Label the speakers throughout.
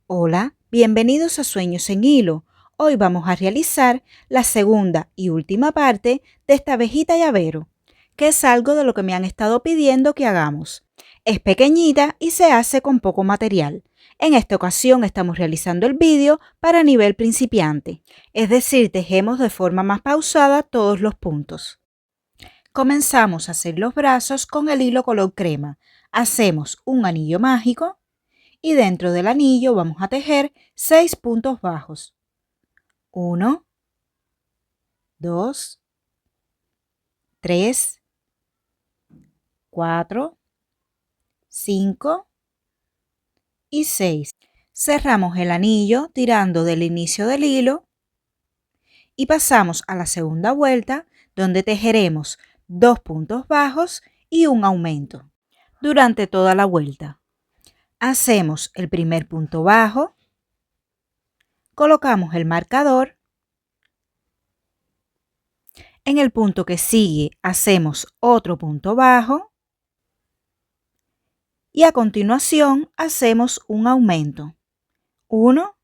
Speaker 1: Hola, bienvenidos a Sueños en Hilo. Hoy vamos a realizar la segunda y última parte de esta abejita llavero, que es algo de lo que me han estado pidiendo que hagamos. Es pequeñita y se hace con poco material. En esta ocasión estamos realizando el vídeo para nivel principiante, es decir, tejemos de forma más pausada todos los puntos. Comenzamos a hacer los brazos con el hilo color crema. Hacemos un anillo mágico y dentro del anillo vamos a tejer 6 puntos bajos. 1, 2, 3, 4, 5 y 6. Cerramos el anillo tirando del inicio del hilo y pasamos a la segunda vuelta, donde tejeremos 2 puntos bajos y un aumento. Durante toda la vuelta hacemos el primer punto bajo, colocamos el marcador. En el punto que sigue hacemos otro punto bajo y a continuación hacemos un aumento, 1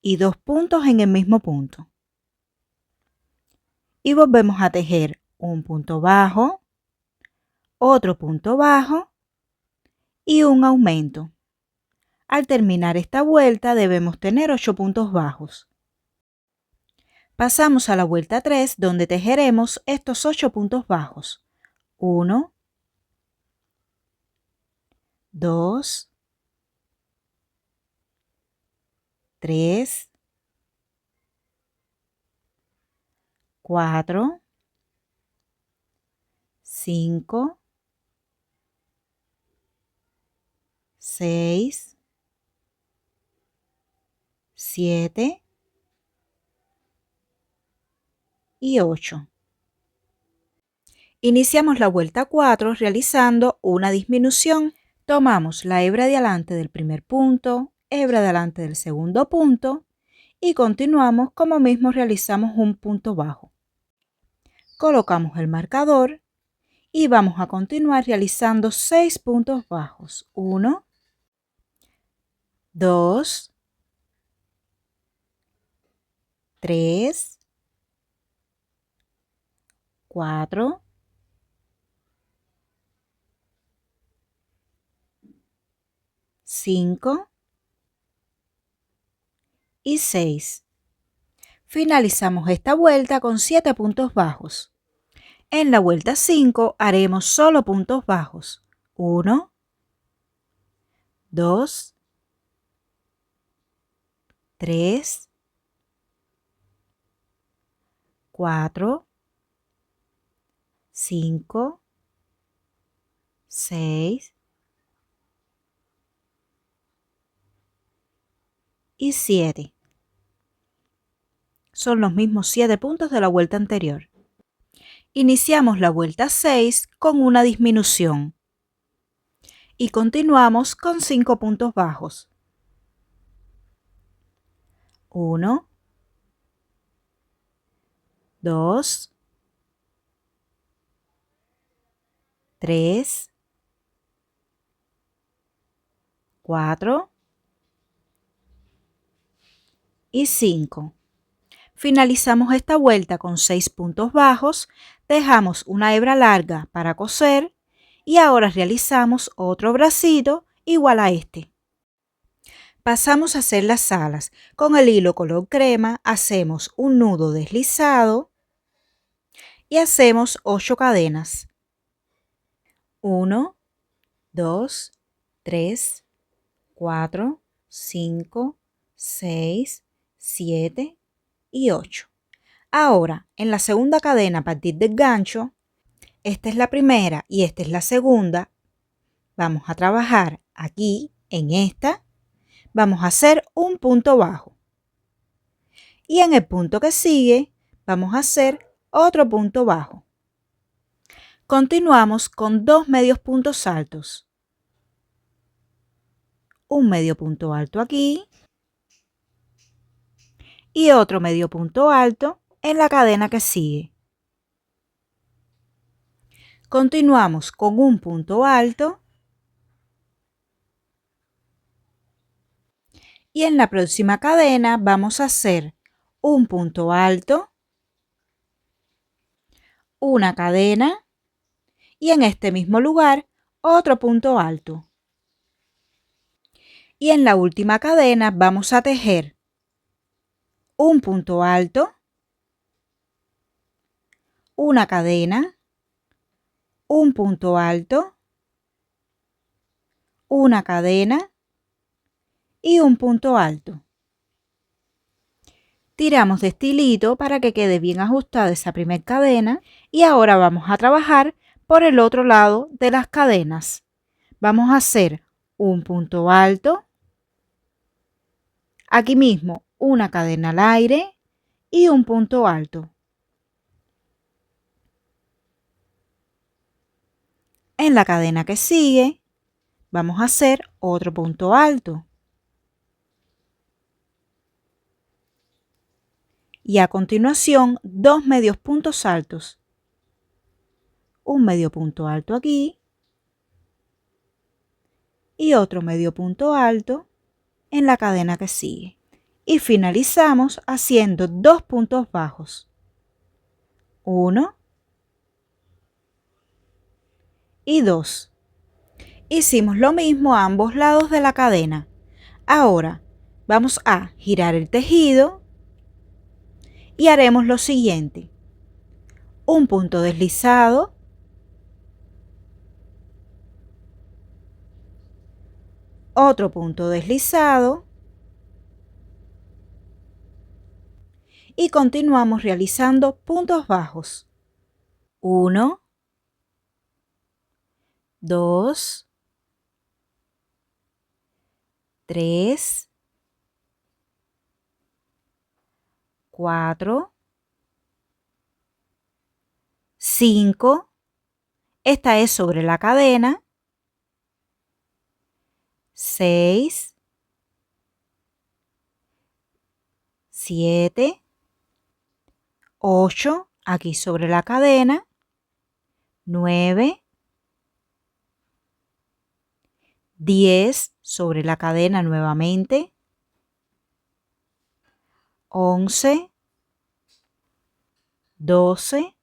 Speaker 1: y 2 puntos en el mismo punto. Y volvemos a tejer un punto bajo, otro punto bajo y un aumento. Al terminar esta vuelta debemos tener 8 puntos bajos. Pasamos a la vuelta 3, donde tejeremos estos 8 puntos bajos. 1, 2, 3, 4, 5, 6, 7 y 8. Iniciamos la vuelta 4 realizando una disminución. Tomamos la hebra de adelante del primer punto, hebra de adelante del segundo punto y continuamos como mismo realizamos un punto bajo. Colocamos el marcador y vamos a continuar realizando 6 puntos bajos. 1, 2, 3, 4, 5 y 6. Finalizamos esta vuelta con 7 puntos bajos. En la vuelta 5 haremos solo puntos bajos. 1, 2, 3, 4, 5, 6 y 7. Son los mismos 7 puntos de la vuelta anterior. Iniciamos la vuelta 6 con una disminución y continuamos con 5 puntos bajos. 1, 2, 3, 4 y 5. Finalizamos esta vuelta con 6 puntos bajos, dejamos una hebra larga para coser y ahora realizamos otro bracito igual a este. Pasamos a hacer las alas. Con el hilo color crema hacemos un nudo deslizado y hacemos 8 cadenas. 1, 2, 3, 4, 5, 6, 7 y 8. Ahora, en la segunda cadena a partir del gancho, esta es la primera y esta es la segunda, vamos a trabajar aquí en esta, vamos a hacer un punto bajo. Y en el punto que sigue, vamos a hacer otro punto bajo. Continuamos con 2 medios puntos altos. Un medio punto alto aquí y otro medio punto alto en la cadena que sigue. Continuamos con un punto alto Y en la próxima cadena vamos a hacer un punto alto, una cadena y en este mismo lugar otro punto alto. Y en la última cadena vamos a tejer un punto alto, una cadena, un punto alto, una cadena y un punto alto. Tiramos de este hilito para que quede bien ajustada esa primera cadena y ahora vamos a trabajar por el otro lado de las cadenas. Vamos a hacer un punto alto, aquí mismo una cadena al aire y un punto alto. En la cadena que sigue vamos a hacer otro punto alto. Y a continuación, dos medios puntos altos. Un medio punto alto aquí y otro medio punto alto en la cadena que sigue. Y finalizamos haciendo dos puntos bajos. Uno y dos. Hicimos lo mismo a ambos lados de la cadena. Ahora vamos a girar el tejido y haremos lo siguiente. Un punto deslizado, otro punto deslizado y continuamos realizando puntos bajos. 1, 2, 3, 4, 5. Esta es sobre la cadena. 6, 7, 8, aquí sobre la cadena. 9, 10 sobre la cadena nuevamente. 11, 12,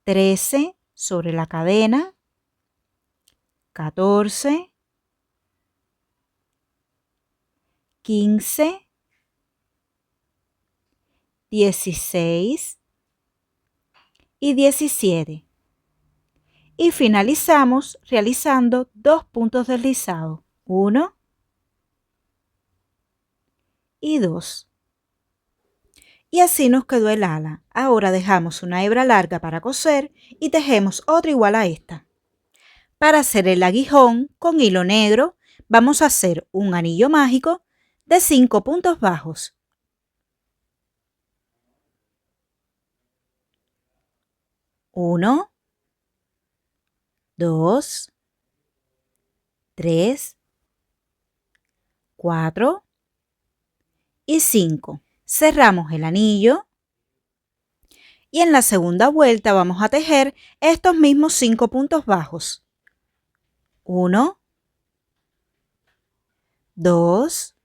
Speaker 1: 13 sobre la cadena. 14, 15, 16 y 17. Y finalizamos realizando dos puntos deslizados, 1 y 2. Y así nos quedó el ala. Ahora dejamos una hebra larga para coser y tejemos otra igual a esta. Para hacer el aguijón con hilo negro, vamos a hacer un anillo mágico de 5 puntos bajos. 1, 2, 3, 4 y 5. Cerramos el anillo y en la segunda vuelta vamos a tejer estos mismos 5 puntos bajos. 1, 2,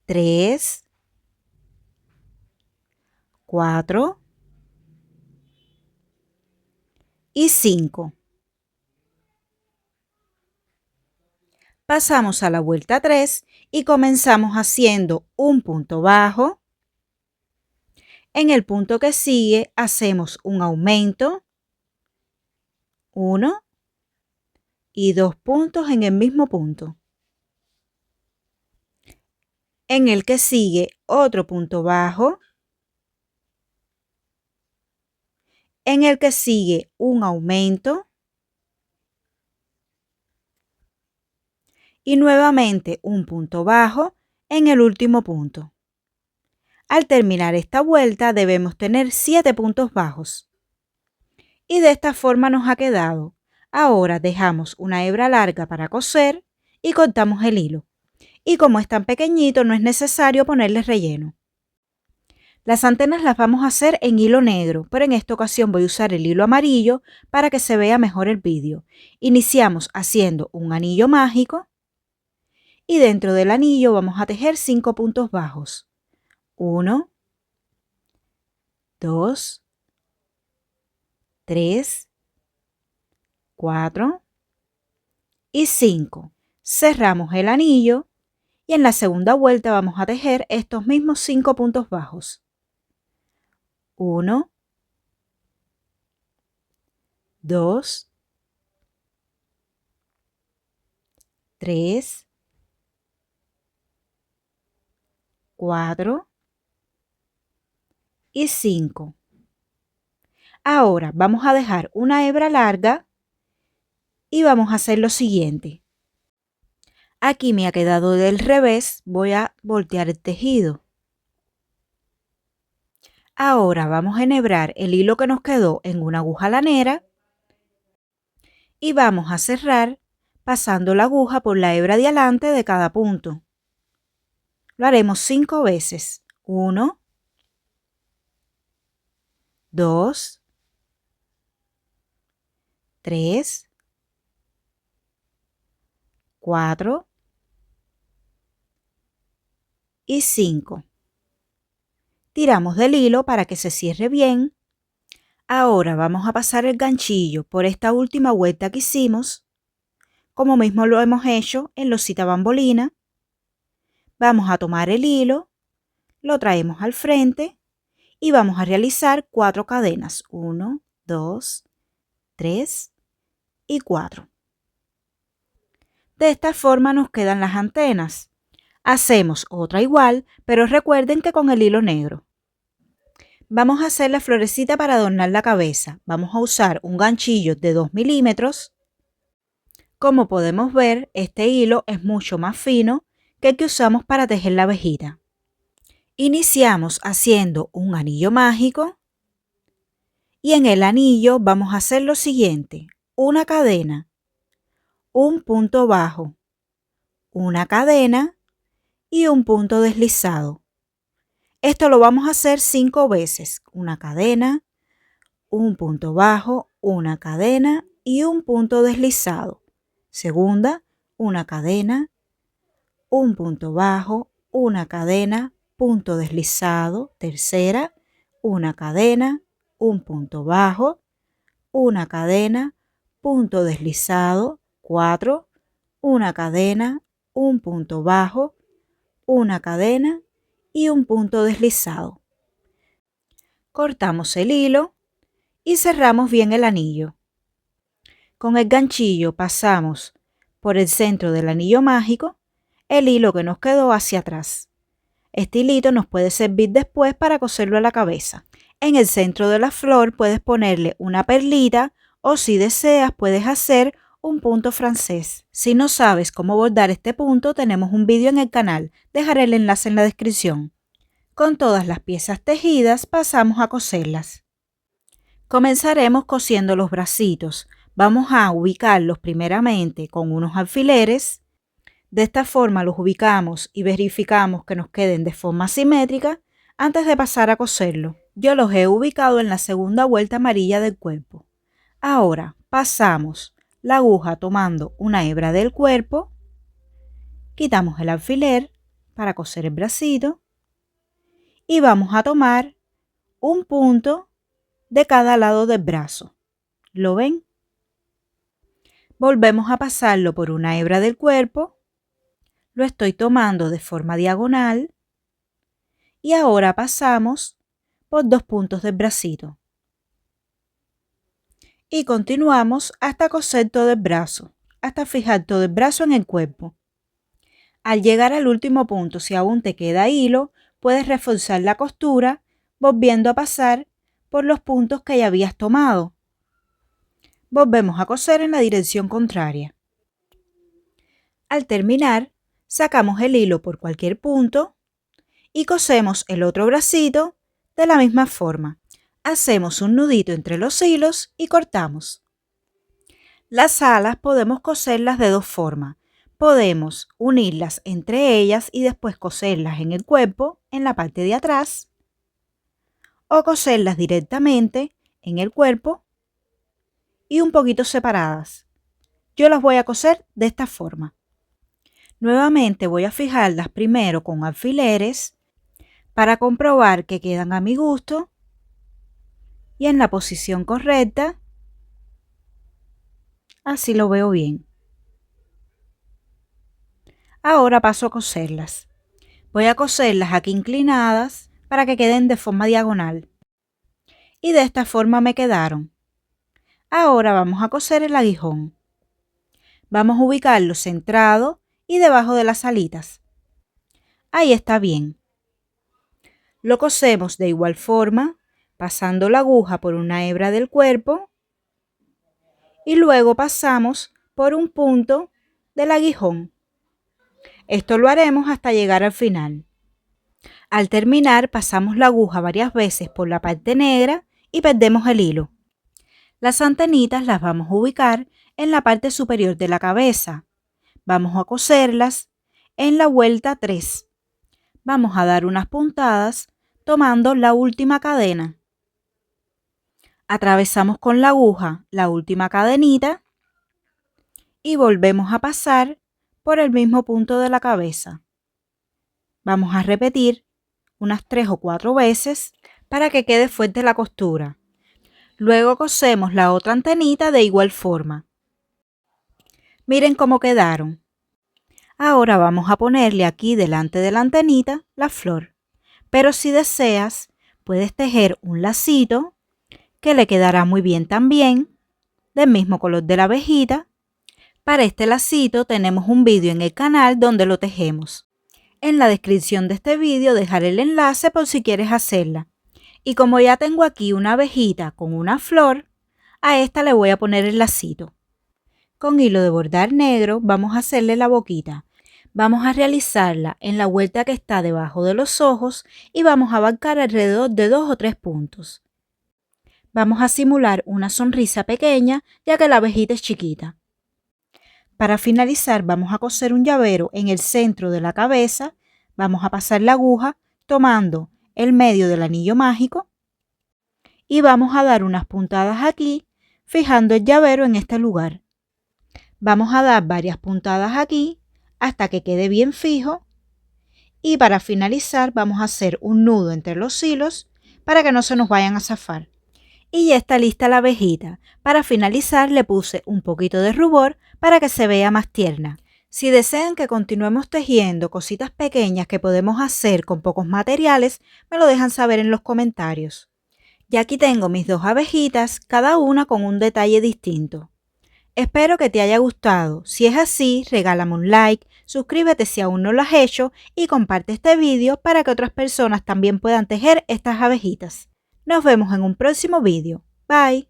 Speaker 1: 3, 4 y 5. Pasamos a la vuelta 3 y comenzamos haciendo un punto bajo. En el punto que sigue hacemos un aumento, 1 y 2 puntos en el mismo punto. En el que sigue otro punto bajo. En el que sigue un aumento. Y nuevamente un punto bajo en el último punto. Al terminar esta vuelta debemos tener 7 puntos bajos. Y de esta forma nos ha quedado. Ahora dejamos una hebra larga para coser y cortamos el hilo. Y como es tan pequeñito no es necesario ponerle relleno. Las antenas las vamos a hacer en hilo negro, pero en esta ocasión voy a usar el hilo amarillo para que se vea mejor el vídeo. Iniciamos haciendo un anillo mágico y dentro del anillo vamos a tejer 5 puntos bajos. 1, 2, 3, 4 y 5. Cerramos el anillo y en la segunda vuelta vamos a tejer estos mismos 5 puntos bajos. 1, 2, 3, 4 y 5. Ahora vamos a dejar una hebra larga y vamos a hacer lo siguiente. Aquí me ha quedado del revés, voy a voltear el tejido. Ahora vamos a enhebrar el hilo que nos quedó en una aguja lanera y vamos a cerrar pasando la aguja por la hebra de adelante de cada punto. Lo haremos 5 veces. 1, 2, 3, 4 y 5. Tiramos del hilo para que se cierre bien. Ahora vamos a pasar el ganchillo por esta última vuelta que hicimos, como mismo lo hemos hecho en losita bambolina. Vamos a tomar el hilo, lo traemos al frente y vamos a realizar 4 cadenas. 1, 2, 3 y 4. De esta forma nos quedan las antenas. Hacemos otra igual, pero recuerden que con el hilo negro. Vamos a hacer la florecita para adornar la cabeza. Vamos a usar un ganchillo de 2 milímetros. Como podemos ver, este hilo es mucho más fino que el que usamos para tejer la abejita. Iniciamos haciendo un anillo mágico y en el anillo vamos a hacer lo siguiente: una cadena, un punto bajo, una cadena y un punto deslizado. Esto lo vamos a hacer 5 veces. Una cadena, un punto bajo, una cadena y un punto deslizado. Segunda, una cadena, un punto bajo, una cadena, punto deslizado. Tercera, una cadena, un punto bajo, una cadena, punto deslizado. 4, una cadena, un punto bajo, una cadena y un punto deslizado. Cortamos el hilo y cerramos bien el anillo. Con el ganchillo pasamos por el centro del anillo mágico el hilo que nos quedó hacia atrás. Este hilito nos puede servir después para coserlo a la cabeza. En el centro de la flor puedes ponerle una perlita o si deseas puedes hacer un punto francés. Si no sabes cómo bordar este punto, tenemos un vídeo en el canal. Dejaré el enlace en la descripción. Con todas las piezas tejidas pasamos a coserlas. Comenzaremos cosiendo los bracitos. Vamos a ubicarlos primeramente con unos alfileres. De esta forma los ubicamos y verificamos que nos queden de forma simétrica antes de pasar a coserlo. Yo los he ubicado en la segunda vuelta amarilla del cuerpo. Ahora pasamos la aguja tomando una hebra del cuerpo, quitamos el alfiler para coser el bracito y vamos a tomar un punto de cada lado del brazo. ¿Lo ven? Volvemos a pasarlo por una hebra del cuerpo, lo estoy tomando de forma diagonal y ahora pasamos por 2 puntos del bracito. Y continuamos hasta coser todo el brazo, hasta fijar todo el brazo en el cuerpo. Al llegar al último punto, si aún te queda hilo, puedes reforzar la costura volviendo a pasar por los puntos que ya habías tomado. Volvemos a coser en la dirección contraria. Al terminar, sacamos el hilo por cualquier punto y cosemos el otro bracito de la misma forma. Hacemos un nudito entre los hilos y cortamos. Las alas podemos coserlas de 2 formas. Podemos unirlas entre ellas y después coserlas en el cuerpo, en la parte de atrás. o coserlas directamente en el cuerpo y un poquito separadas. Yo las voy a coser de esta forma. Nuevamente voy a fijarlas primero con alfileres para comprobar que quedan a mi gusto y en la posición correcta. Así lo veo bien. Ahora paso a coserlas. Voy a coserlas aquí inclinadas para que queden de forma diagonal. Y de esta forma me quedaron. Ahora vamos a coser el aguijón. Vamos a ubicarlo centrado y debajo de las alitas. Ahí está bien. Lo cosemos de igual forma, pasando la aguja por una hebra del cuerpo y luego pasamos por un punto del aguijón. Esto lo haremos hasta llegar al final. Al terminar, pasamos la aguja varias veces por la parte negra y perdemos el hilo. Las antenitas las vamos a ubicar en la parte superior de la cabeza. Vamos a coserlas en la vuelta 3. Vamos a dar unas puntadas tomando la última cadena. Atravesamos con la aguja la última cadenita y volvemos a pasar por el mismo punto de la cabeza. Vamos a repetir unas 3 o 4 veces para que quede fuerte la costura. Luego cosemos la otra antenita de igual forma. Miren cómo quedaron. Ahora vamos a ponerle aquí delante de la antenita la flor. Pero si deseas, puedes tejer un lacito que le quedará muy bien también, del mismo color de la abejita. Para este lacito tenemos un vídeo en el canal donde lo tejemos. En la descripción de este vídeo dejaré el enlace por si quieres hacerla. Y como ya tengo aquí una abejita con una flor, a esta le voy a poner el lacito. Con hilo de bordar negro vamos a hacerle la boquita. Vamos a realizarla en la vuelta que está debajo de los ojos y vamos a abarcar alrededor de 2 o 3 puntos. Vamos a simular una sonrisa pequeña ya que la abejita es chiquita. Para finalizar vamos a coser un llavero en el centro de la cabeza. Vamos a pasar la aguja tomando el medio del anillo mágico y vamos a dar unas puntadas aquí fijando el llavero en este lugar. Vamos a dar varias puntadas aquí hasta que quede bien fijo y para finalizar vamos a hacer un nudo entre los hilos para que no se nos vayan a zafar. Y ya está lista la abejita. Para finalizar le puse un poquito de rubor para que se vea más tierna. Si desean que continuemos tejiendo cositas pequeñas que podemos hacer con pocos materiales, me lo dejan saber en los comentarios. Ya aquí tengo mis 2 abejitas, cada una con un detalle distinto. Espero que te haya gustado. Si es así, regálame un like, suscríbete si aún no lo has hecho y comparte este vídeo para que otras personas también puedan tejer estas abejitas. Nos vemos en un próximo vídeo. Bye.